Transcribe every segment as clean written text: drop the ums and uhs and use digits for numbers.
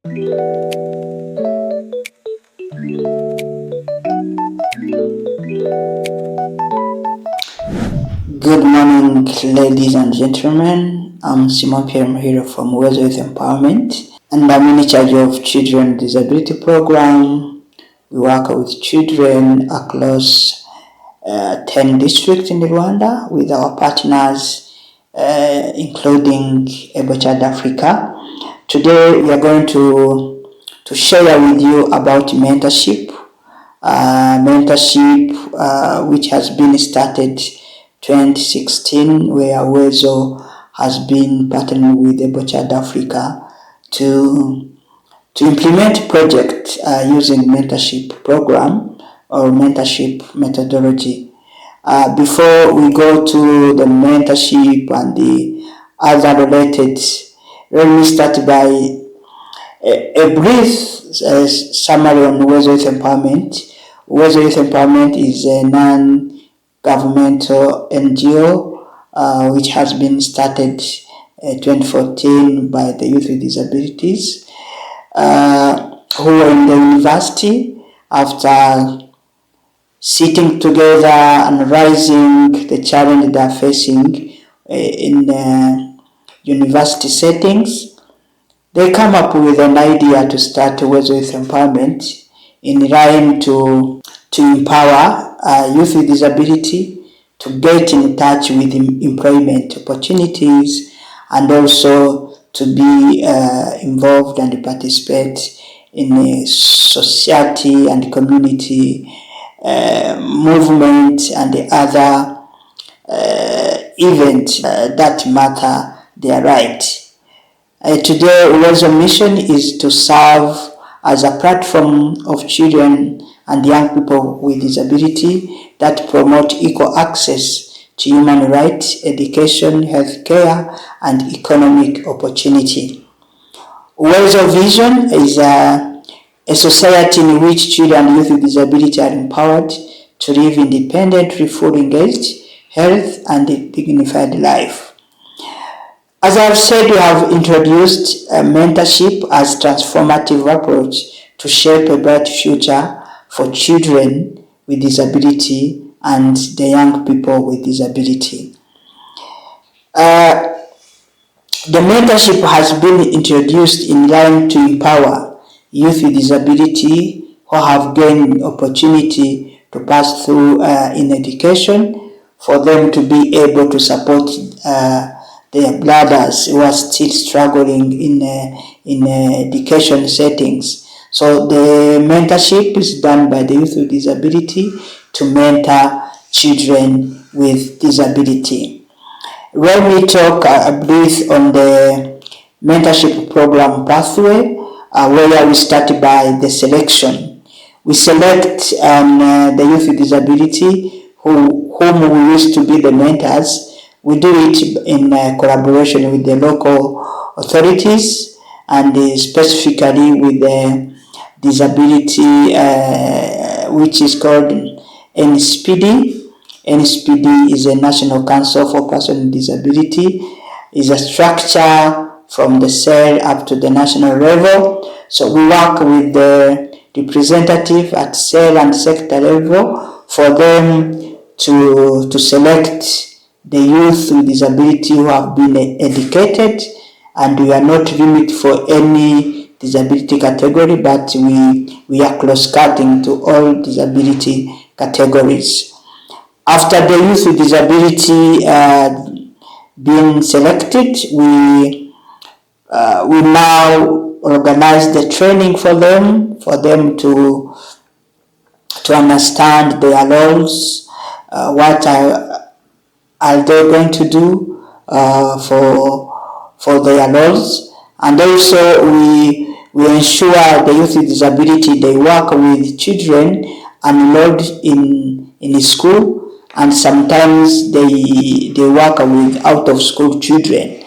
Good morning, ladies and gentlemen. I'm Simon Pierre here from Wales Youth Empowerment, and I'm in charge of Children Disability Program. We work with children across 10 districts in Rwanda with our partners, including Able Child Africa. Today, we are going to share with you about mentorship. Which has been started 2016, where Wezo has been partnering with Able Child Africa to implement project using mentorship program or mentorship methodology. Before we go to the mentorship and the other related, let me start by a brief summary on Wezo Youth Empowerment. Wezo Youth Empowerment is a non-governmental NGO which has been started 2014 by the youth with disabilities who were in the university after sitting together and analyzing the challenge they are facing in university settings. They come up with an idea to start Wezo Youth Empowerment in line to empower youth with disability to get in touch with employment opportunities and also to be involved and participate in a society and community movement and the other events that matter their right. Today, Wezo mission is to serve as a platform of children and young people with disability that promote equal access to human rights, education, healthcare, and economic opportunity. Wezo vision is a society in which children and youth with disability are empowered to live independently, fully engaged, health, and a dignified life. As I've said, we have introduced mentorship as transformative approach to shape a bright future for children with disability and the young people with disability. The mentorship has been introduced in line to empower youth with disability who have gained opportunity to pass through in education for them to be able to support their brothers who are still struggling in education settings. So the mentorship is done by the youth with disability to mentor children with disability. Let me talk a brief on the mentorship program pathway, where we start by the selection. We select the youth with disability whom we wish to be the mentors. We do it in collaboration with the local authorities and specifically with the disability which is called NSPD. NSPD is a National Council for Persons with Disability. It's a structure from the cell up to the national level. So we work with the representative at cell and sector level for them to select the youth with disability who have been educated, and we are not limited for any disability category, but we are cross-cutting to all disability categories. After the youth with disability being selected, we now organize the training for them to understand their roles, what are they going to do for their roles, and also we ensure the youth with disability they work with children enrolled in school, and sometimes they work with out of school children.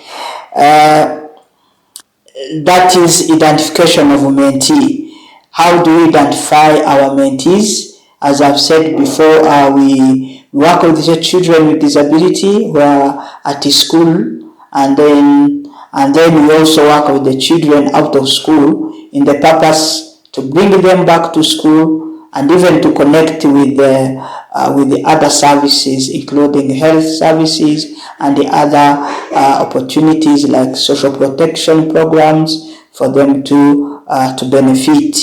That is identification of a mentee. How do we identify our mentees? As I've said before, we work with the children with disability who are at school, and then And then we also work with the children out of school in the purpose to bring them back to school and even to connect with the other services, including health services and the other opportunities like social protection programs for them to benefit.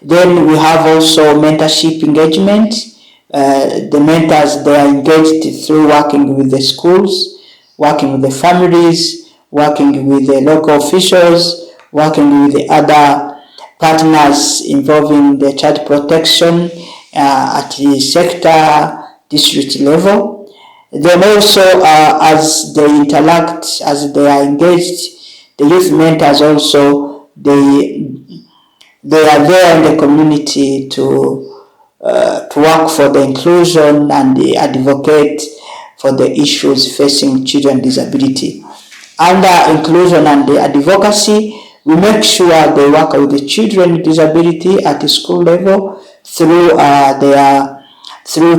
Then we have also mentorship engagement. The mentors, they are engaged through working with the schools, working with the families, working with the local officials, working with the other partners involving the child protection at the sector, district level. Then also, as they interact, as they are engaged, the youth mentors also, they are there in the community to work for the inclusion and they advocate for the issues facing children with disability. Under inclusion and the advocacy, we make sure they work with the children with disability at the school level through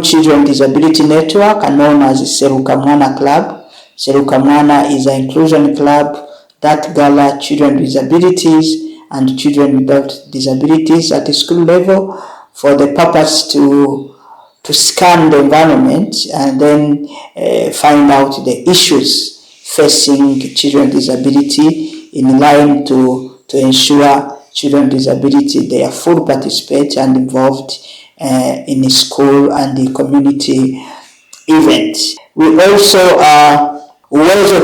Children Disability Network, known as Seruka Mwana Club. Seruka Mwana is an inclusion club that gathers children with disabilities and children without disabilities at the school level for the purpose to scan the environment and then find out the issues facing children with disability in line to ensure children with disability they are full participate and involved in the school and the community events. We also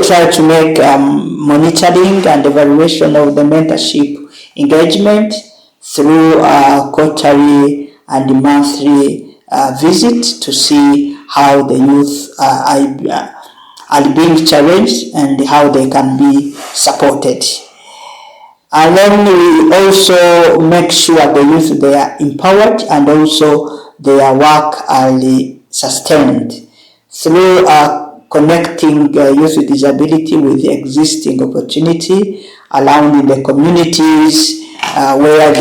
try to make monitoring and evaluation of the mentorship engagement through quarterly and monthly visits to see how the youth are being challenged and how they can be supported. And then we also make sure the youth they are empowered and also their work are sustained through connecting youth with disability with the existing opportunity around in the communities where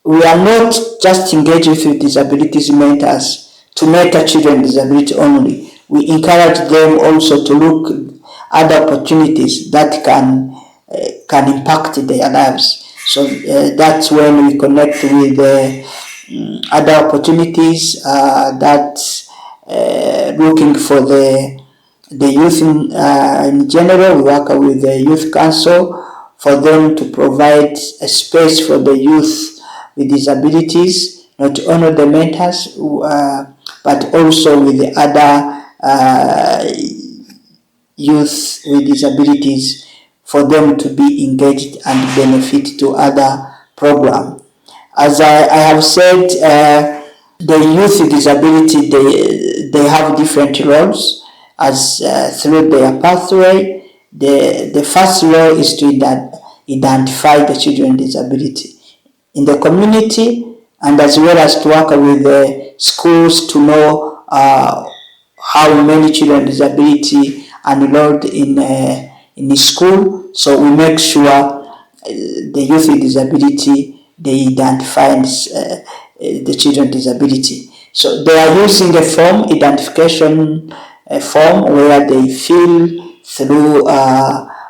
we are not just engaged with disabilities mentors to mentor children with disability only. We encourage them also to look other opportunities that can impact their lives. So that's when we connect with other opportunities that looking for the youth in general. We work with the youth council for them to provide a space for the youth with disabilities, not only the mentors, but also with the other youth with disabilities for them to be engaged and benefit to other programs. As I have said, the youth with disability, they have different roles as through their pathway. The first role is to identify the children with disability in the community and as well as to work with the schools to know how many children with disability are enrolled in the school. So we make sure the youth with disability they identify the children with disability. So they are using a form, identification form, where they fill through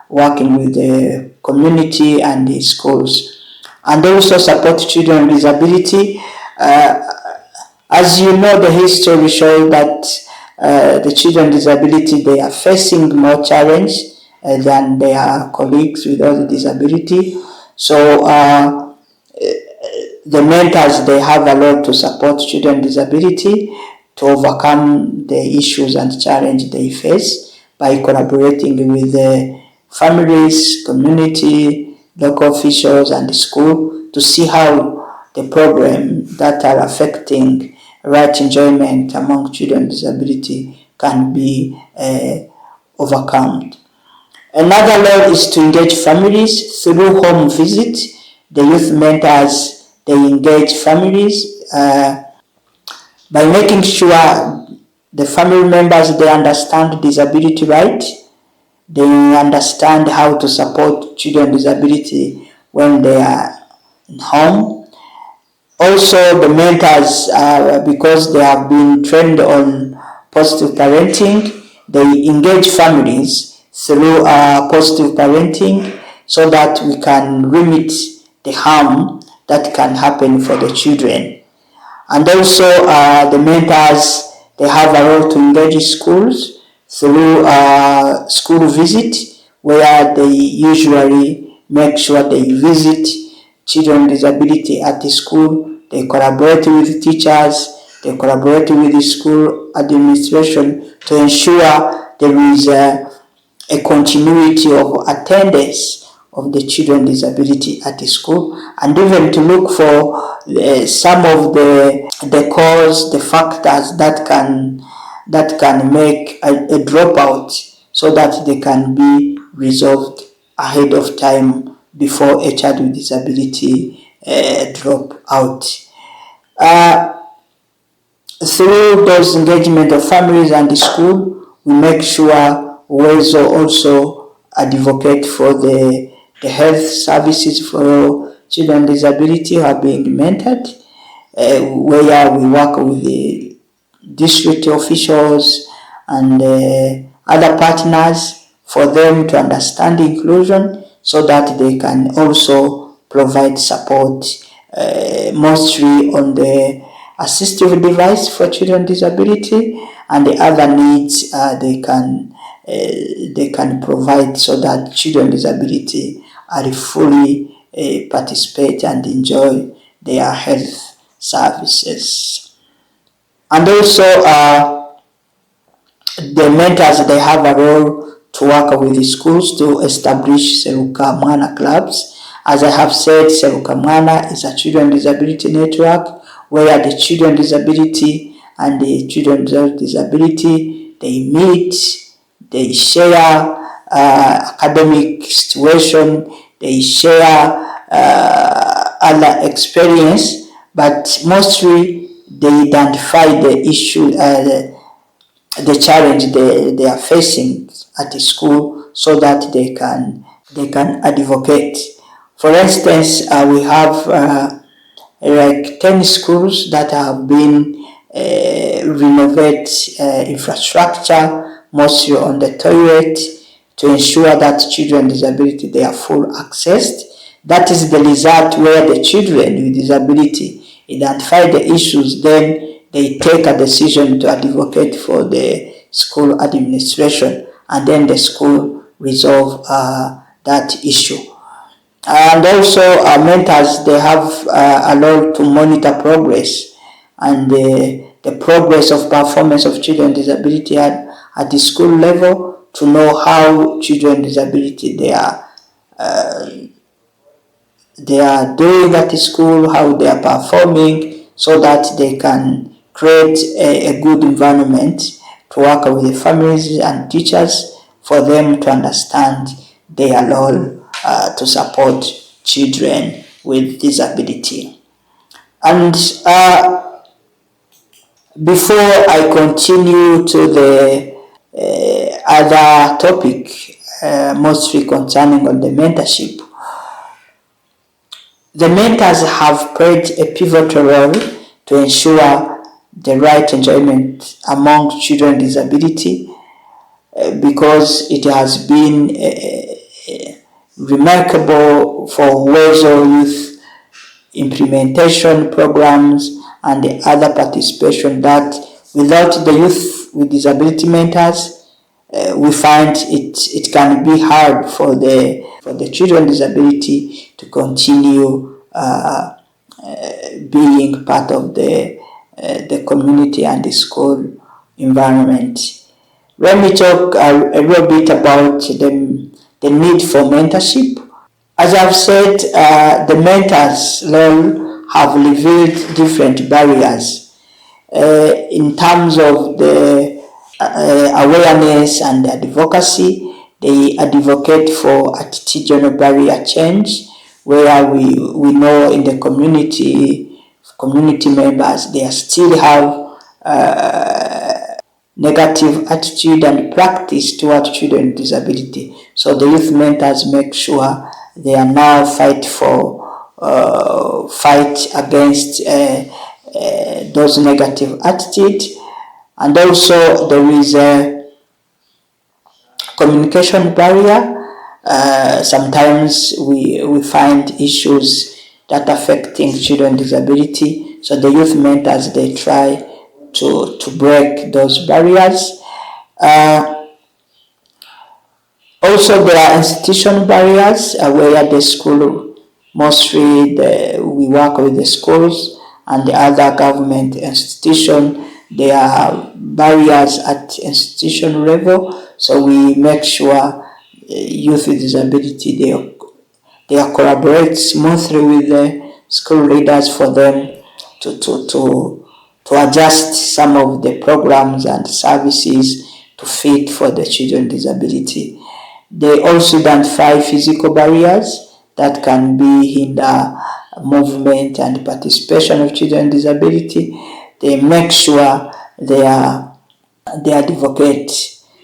working with the community and the schools, and also support children with disability. As you know, the history shows that the children with disability they are facing more challenge than their colleagues without disability. So the mentors they have a lot to support children with disability to overcome the issues and challenges they face by collaborating with the families, community, local officials, and the school to see how the problems that are affecting right enjoyment among children with disability can be overcome. Another role is to engage families through home visit. The youth mentors they engage families by making sure the family members they understand disability right. They understand how to support children with disability when they are in home. Also, the mentors, because they have been trained on positive parenting, they engage families through positive parenting, so that we can limit the harm that can happen for the children. And also the mentors, they have a role to engage schools through school visit, where they usually make sure they visit children with disability at the school. They collaborate with teachers, they collaborate with the school administration to ensure there is a continuity of attendance of the children with disability at the school, and even to look for some of the cause, the factors that can make a dropout, so that they can be resolved ahead of time before a child with disability drop out. Through those engagement of families and the school, we make sure we also advocate for the health services for children with disability who are being mentored, where we work with the district officials and other partners for them to understand inclusion, so that they can also provide support, mostly on the assistive device for children with disability, and the other needs they can provide, so that children with disability are fully participate and enjoy their health services. And also the mentors, they have a role to work with the schools to establish Seruka Mwana clubs. As I have said, Seruka Mwana is a children disability network, where the children disability and the children without disability, they meet, they share academic situation, they share other experience, but mostly they identify the issue, the challenge they are facing at the school, so that they can advocate. For instance, we have like 10 schools that have been renovate infrastructure, mostly on the toilet, to ensure that children with disability, they are full accessed. That is the result, where the children with disability identify the issues, then they take a decision to advocate for the school administration, and then the school resolve that issue. And also mentors, they have a role to monitor progress, and the progress of performance of children with disability at the school level, to know how children with disability they are doing at the school, how they are performing, so that they can create a good environment to work with the families and teachers, for them to understand their role to support children with disability. And before I continue to the other topic, mostly concerning on the mentorship, the mentors have played a pivotal role to ensure the right enjoyment among children with disability, because it has been remarkable for Wezo Youth implementation programs and the other participation, that without the youth with disability mentors, we find it can be hard for the children with disability to continue being part of the community and the school environment. Let me talk a little bit about the need for mentorship. As I've said, the mentors role have revealed different barriers in terms of the awareness and advocacy. They advocate for attitudinal barrier change, where we know in the community members, they still have negative attitude and practice towards children with disability. So the youth mentors make sure they are now fight against those negative attitudes. And also there is Communication barrier. Sometimes we find issues that affecting children with disability. So the youth mentors, they try to break those barriers. Also, there are institution barriers where the school, mostly we work with the schools and the other government institution. There are barriers at institution level, so we make sure youth with disability, they collaborate smoothly with the school leaders for them to adjust some of the programs and services to fit for the children with disability. They also identify physical barriers that can be hinder movement and participation of children with disability. They make sure they advocate.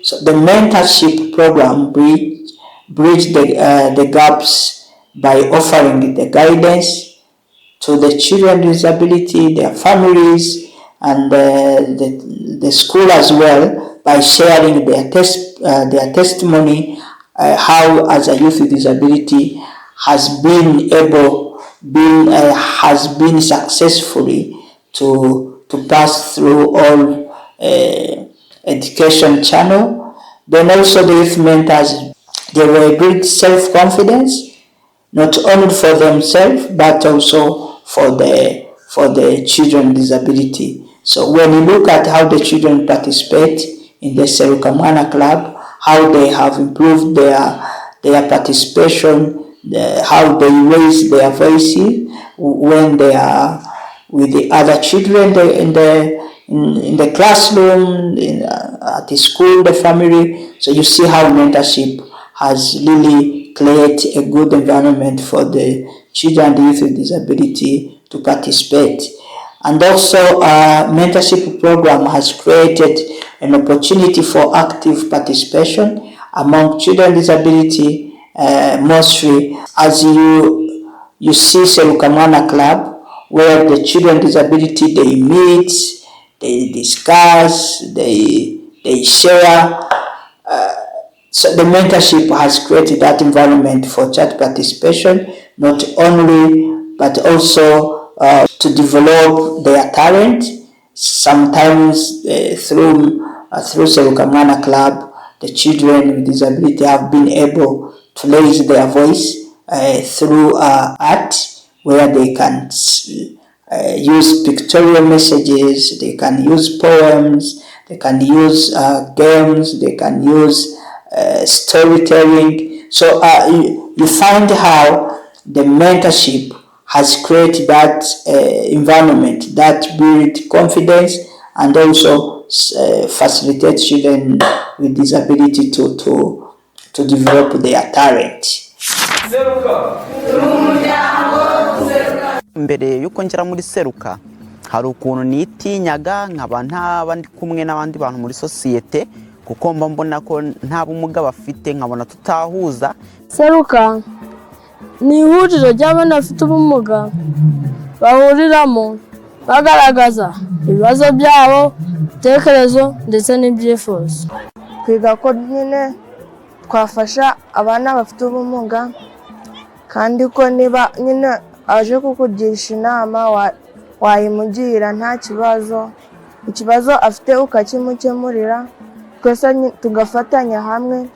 So the mentorship program bridge the gaps by offering the guidance to the children with disability, their families, and the school as well, by sharing their testimony, how as a youth with disability has been successfully to pass through all education channel. Then also the youth mentors, they will build self-confidence, not only for themselves but also for the children with disability. So when you look at how the children participate in the Serukamwana Club, how they have improved their participation, how they raise their voices when they are with the other children in the classroom, at the school, the family. So you see how mentorship has really created a good environment for the children and youth with disability to participate. And also, mentorship program has created an opportunity for active participation among children with disability, mostly as you see Serukamwana Club, where the children with disability, they meet, they discuss, they share. So the mentorship has created that environment for child participation, not only but also to develop their talent. Sometimes through Serukamwana Club, the children with disability have been able to raise their voice through art, where they can use pictorial messages, they can use poems, they can use games, they can use storytelling. So you find how the mentorship has created that environment that build confidence and also facilitate children with disability to develop their talent. Mbere yuko ngera muri Seruka hari ukuntu nitinyaga nkaba ntaba ndi kumwe n'abandi bantu muri societe, kuko mba mbona ko nta bumuga bafite, nkabona tutahuza. Seruka ni ihuriro ry'abana bafite ubumuga bahuriramo bagaragaza ibibazo byabo, ibitekerezo ndetse n'ibyifuzo. Kwiga ko nyine twafasha abana bafite ubumuga, kandi ko niba nyine aje kukugisha inama wayimugira nta kibazo, ikibazo afite ukakimukemurira, twese tugafatanya hamwe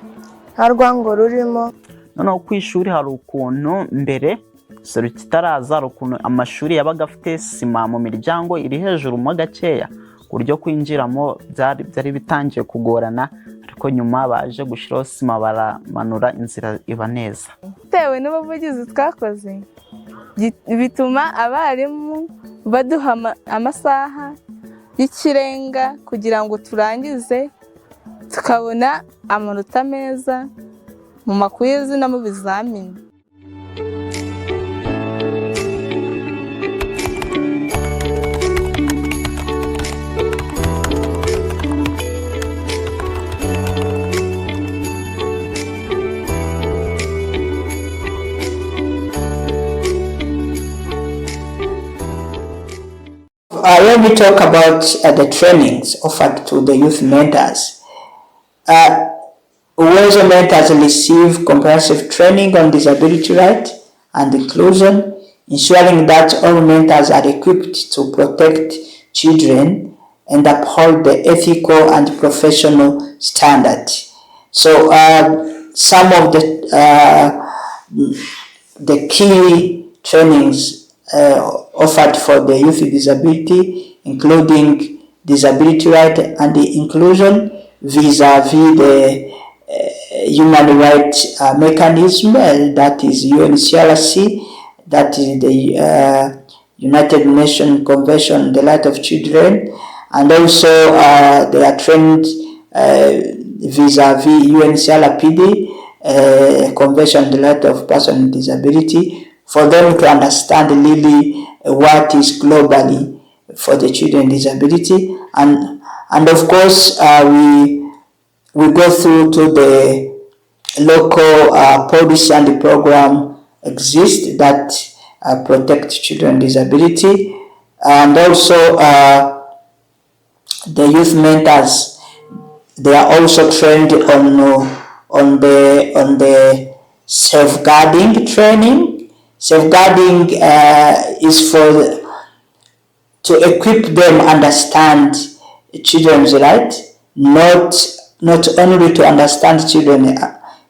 nta rwango rurimo. Noneho ku ishuri hari ukuntu mbere Seruka itaraza, hari ukuntu amashuri yabaga afite sima mu miryango iri hejuru mo gakeya, uburyo kwinjiramo byari bitangiye kugorana, ariko nyuma baje gushiraho sima baramanura inzira iba neza. Tewe n'ubuvugizi twakoze bituma abarimu baduha amasaha y'ikirenga kugira ngo turangize tukabona amanota meza mu makwizi no mu bizamini. When we talk about the trainings offered to the youth mentors, Also, mentors receive comprehensive training on disability rights and inclusion, ensuring that all mentors are equipped to protect children and uphold the ethical and professional standards. So, some of the key trainings offered for the youth with disability, including disability right and inclusion vis-a-vis the human rights mechanism, that is UNCRC, that is the United Nations Convention on the Right of Children, and also they are trained vis-a-vis UNCRPD, Convention on the Right of Persons with Disability, for them to understand really what is globally for the children with disability, and of course we go through to the local policy and the program exist that protect children with disability, and also the youth mentors, they are also trained on the safeguarding training. Safeguarding is for to equip them understand children's rights, not only to understand children's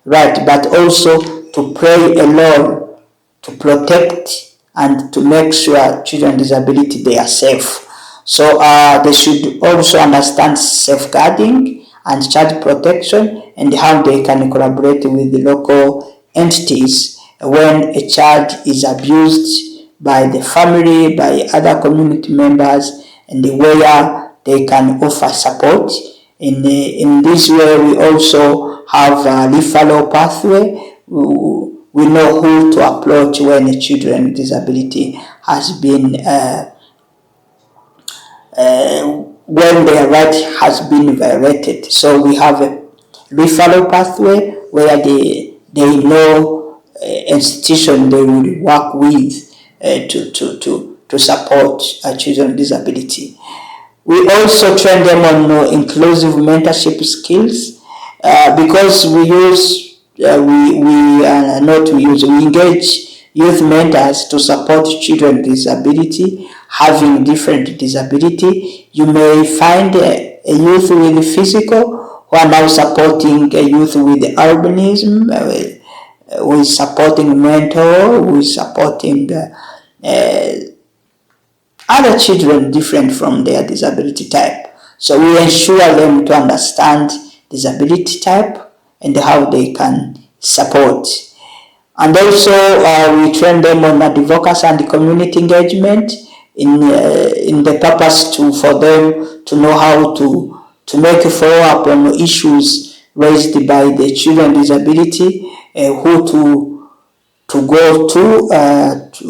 right, but also to play a role to protect and to make sure children with disability they are safe. So they should also understand safeguarding and child protection and how they can collaborate with the local entities when a child is abused by the family, by other community members, and where they can offer support. In this way, we also have a referral pathway. We know who to approach when a children with disability has been when their right has been violated. So we have a referral pathway where they know institution they will work with to support children with disability. We also train them on inclusive mentorship skills because we engage youth mentors to support children with disability having different disability. You may find a youth with physical who are now supporting a youth with albinism, who is supporting mental, who is supporting other children different from their disability type. So we ensure them to understand disability type and how they can support. And also we train them on advocacy and community engagement in the purpose for them to know how to make a follow-up on issues raised by the children with disability, who to go to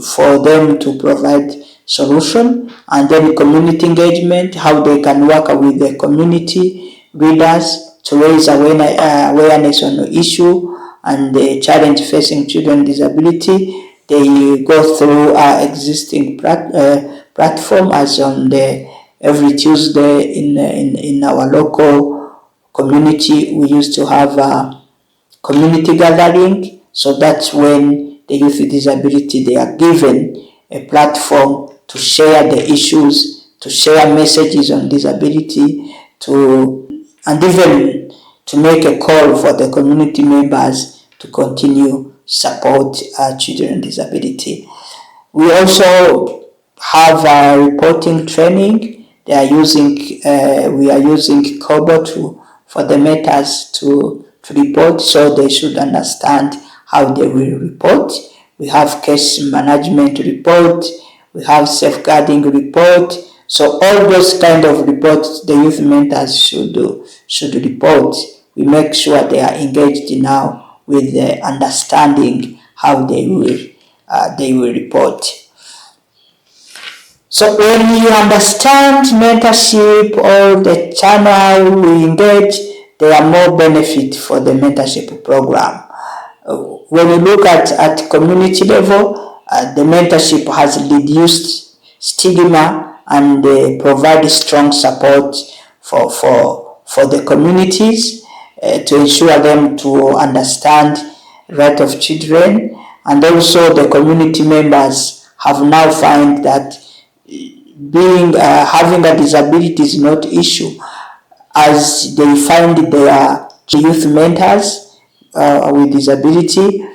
for them to provide solution, and then community engagement, how they can work with the community leaders to raise awareness on the issue and the challenge facing children with disability. They go through our existing platform, as on the every Tuesday in our local community. We used to have a community gathering, so that's when the youth with disability they are given a platform to share the issues, to share messages on disability, and even to make a call for the community members to continue support children with disability. We also have reporting training. We are using Kobo for the mentors to report, so they should understand how they will report. We have case management report, we have safeguarding report. So all those kind of reports the youth mentors should report. We make sure they are engaged now with the understanding how they will report. So when you understand mentorship or the channel we engage, there are more benefit for the mentorship program. When you look at community level, the mentorship has reduced stigma and provide strong support for the communities. to ensure them to understand right of children. And also the community members have now found that being having a disability is not issue, as they find their youth mentors with disability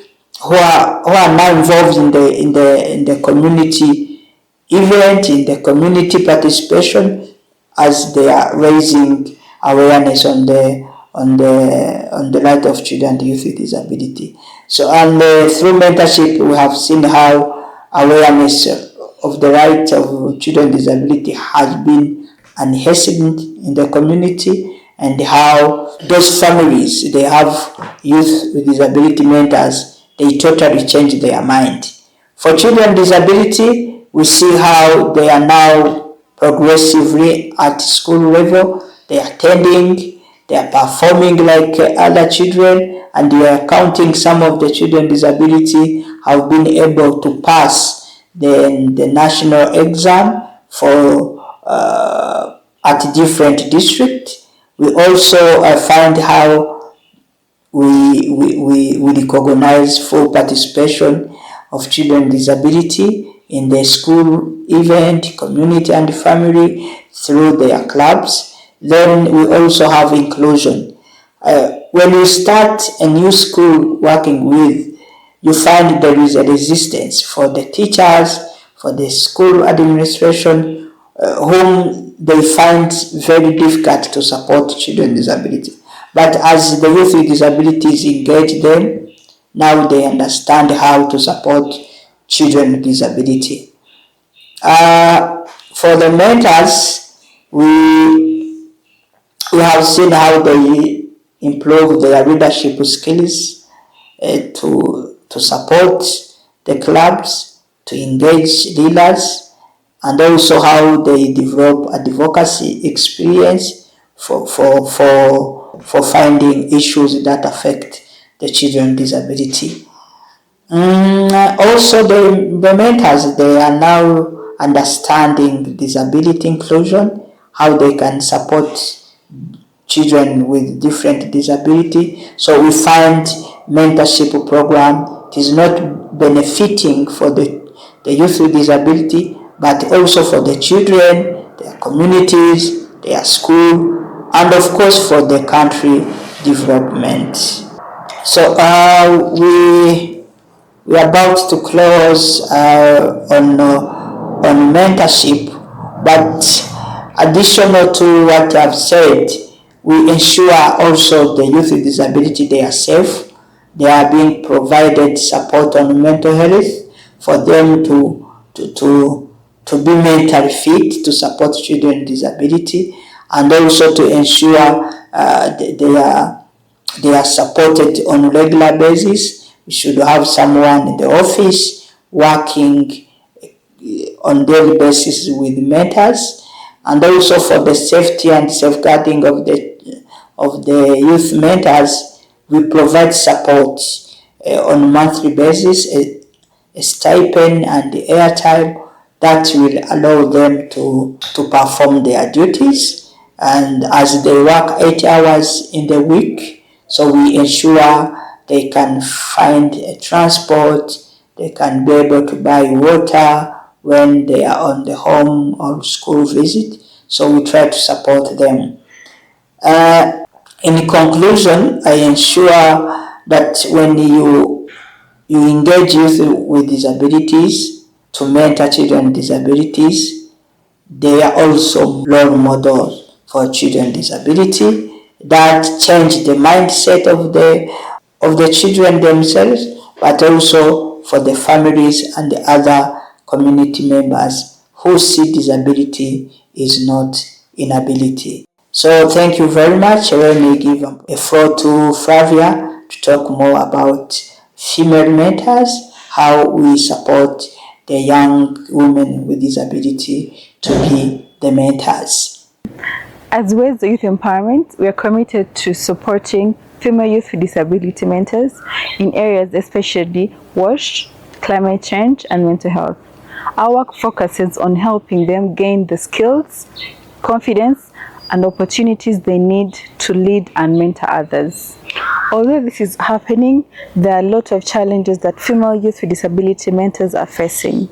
who are now involved in the community event, in the community participation, as they are raising awareness on the right of children and youth with disability. So, and through mentorship, we have seen how awareness of the right of children with disability has been enhanced in the community, and how those families they have youth with disability mentors, they totally change their mind. For children with disability, we see how they are now progressively at school level, they are attending, they are performing like other children, and we are counting some of the children with disability have been able to pass the national exam for at different districts. We also find how we recognize full participation of children with disability in the school event, community and family through their clubs. Then we also have inclusion. When you start a new school working with, you find there is a resistance for the teachers, for the school administration, whom they find very difficult to support children with disability. But as the youth with disabilities engage them, now they understand how to support children with disability. For the mentors, we have seen how they improve their leadership skills to support the clubs, to engage leaders, and also how they develop advocacy experience for finding issues that affect the children with disability. Also, the mentors, they are now understanding disability inclusion, how they can support children with different disability. So we find mentorship program, it is not benefiting for the youth with disability, but also for the children, their communities, their school, and of course for the country development. So we are about to close on mentorship, but additional to what I've said, we ensure also the youth with disability, they are safe, they are being provided support on mental health for them to be mentally fit to support children with disability, and also to ensure they are supported on a regular basis. We should have someone in the office working on daily basis with mentors, and also for the safety and safeguarding of the youth mentors, we provide support on a monthly basis, a stipend and airtime that will allow them to perform their duties, and as they work 8 hours in the week, so we ensure they can find a transport, they can be able to buy water when they are on the home or school visit, so we try to support them. In conclusion, I ensure that when you engage youth with disabilities to mentor children with disabilities, they are also role models for children with disability that change the mindset of the children themselves, but also for the families and the other community members who see disability is not inability. So thank you very much. Let me give a floor to Flavia to talk more about female mentors, how we support the young women with disability to be the mentors. As well as the youth empowerment, we are committed to supporting female youth with disability mentors in areas especially WASH, climate change, and mental health. Our work focuses on helping them gain the skills, confidence, and opportunities they need to lead and mentor others. Although this is happening, there are a lot of challenges that female youth with disability mentors are facing.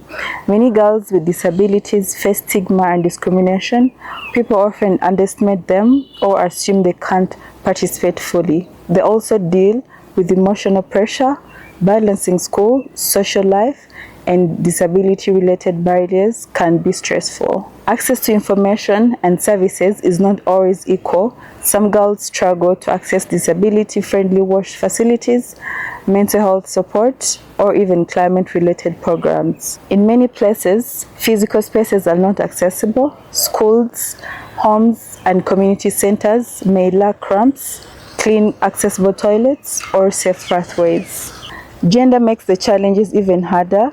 Many girls with disabilities face stigma and discrimination. People often underestimate them or assume they can't participate fully. They also deal with emotional pressure, balancing school, social life, and disability-related barriers can be stressful. Access to information and services is not always equal. Some girls struggle to access disability-friendly WASH facilities, mental health support, or even climate-related programs. In many places, physical spaces are not accessible. Schools, homes, and community centers may lack ramps, clean, accessible toilets, or safe pathways. Gender makes the challenges even harder.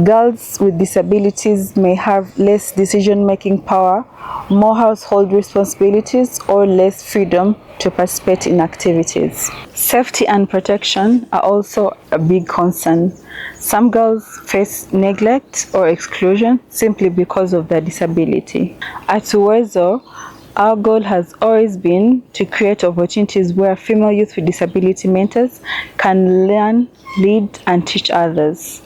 Girls with disabilities may have less decision-making power, more household responsibilities, or less freedom to participate in activities. Safety and protection are also a big concern. Some girls face neglect or exclusion simply because of their disability. At Uwezo, our goal has always been to create opportunities where female youth with disability mentors can learn, lead, and teach others.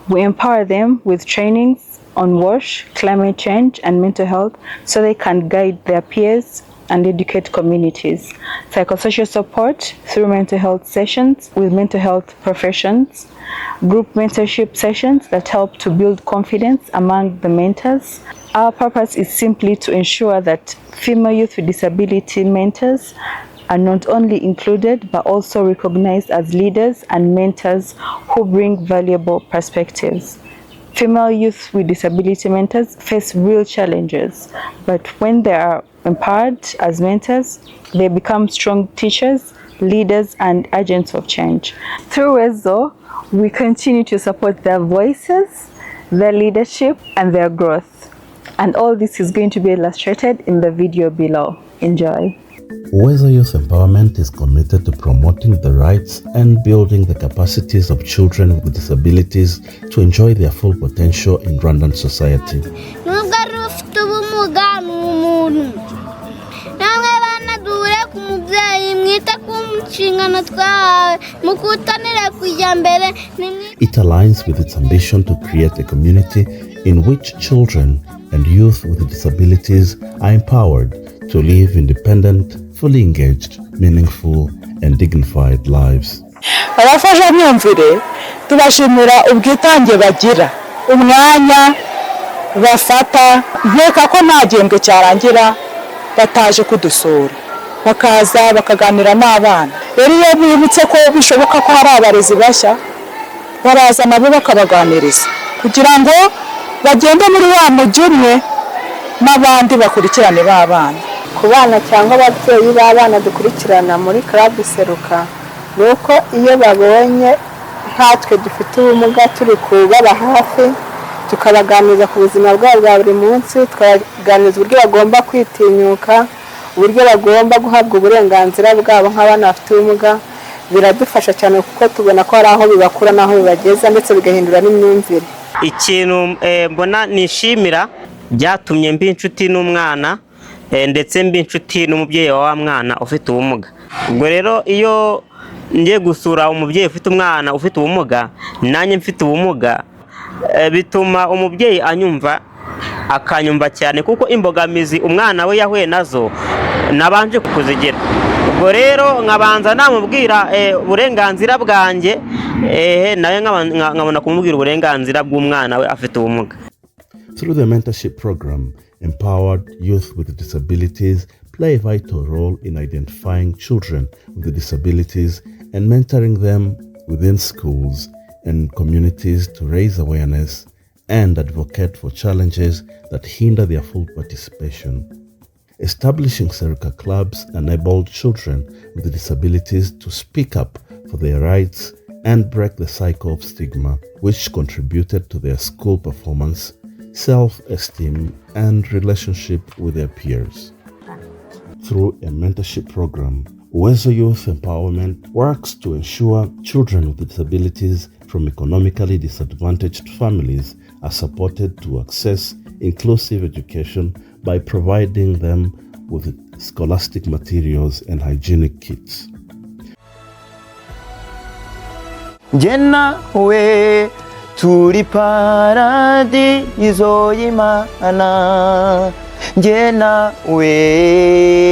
We empower them with trainings on WASH, climate change, and mental health so they can guide their peers and educate communities. Psychosocial support through mental health sessions with mental health professions, group mentorship sessions that help to build confidence among the mentors. Our purpose is simply to ensure that female youth with disability mentors are not only included but also recognized as leaders and mentors who bring valuable perspectives. Female youth with disability mentors face real challenges, but when they are empowered as mentors, they become strong teachers, leaders, and agents of change. Through Uwezo, we continue to support their voices, their leadership, and their growth. And all this is going to be illustrated in the video below. Enjoy. Uwezo Youth Empowerment is committed to promoting the rights and building the capacities of children with disabilities to enjoy their full potential in Rwandan society. Nubwo ari ufite ubumuga ni umuntu. Namwe bana duhure ku mubyeyi mwite ku nshingano twahawe mukutanire kujya mbere. It aligns with its ambition to create a community in which children and youth with disabilities are empowered to live independent, fully engaged, meaningful, and dignified lives. Abafashamyumvire tubashimira ubwitange bagira, umwanya bafata, nkeka ko nta gihembwe cyarangira bataje kudusura, bakaza bakaganira n'abana. Rero iyo bibutse ko bishoboka ko hari abarezi bashya, baraza nabo bakabaganiriza kugira ngo bagende muri wa mujyi umwe n'abandi bakurikirane b'abana. Ku bana cyangwa ababyeyi b'abana dukurikirana muri Club Seruka, nuko iyo babonye nkatwe dufite ubumuga turi kubaba hafi, tukabaganiriza ku buzima bwabo bwa buri munsi, tukabaganiriza uburyo bagomba kwitinyuka, uburyo bagomba guhabwa uburenganzira bwabo nk'abana bafite ubumuga, biradufasha cyane kuko tubona ko hari aho bibakura n'aho bibageza ndetse bigahindura n'imyumvire. Ikintu mbona nishimira byatumye mbi inshuti n'umwana ndetse mbi inshuti n'umubyeyi wa mwana ufite ubumuga. Ubwo rero iyo ngiye gusura umubyeyi ufite umwana ufite ubumuga, nanjye mfite ubumuga, bituma umubyeyi anyumva akanyumva cyane kuko imbogamizi umwana we yahuye nazo nabanje kuzigira. Ubwo rero nkabanza namubwira uburenganzira bwanjye, nawe nkabona kumubwira uburenganzira bw'umwana we afite ubumuga. Through the mentorship program, empowered youth with disabilities play a vital role in identifying children with disabilities and mentoring them within schools and communities to raise awareness and advocate for challenges that hinder their full participation. Establishing Seruka clubs enabled children with disabilities to speak up for their rights and break the cycle of stigma, which contributed to their school performance, self-esteem, and relationship with their peers. Through a mentorship program, Uwezo Youth Empowerment works to ensure children with disabilities from economically disadvantaged families are supported to access inclusive education by providing them with scholastic materials, and hygienic kits. Jena we turi paradizo y'Imana, jena we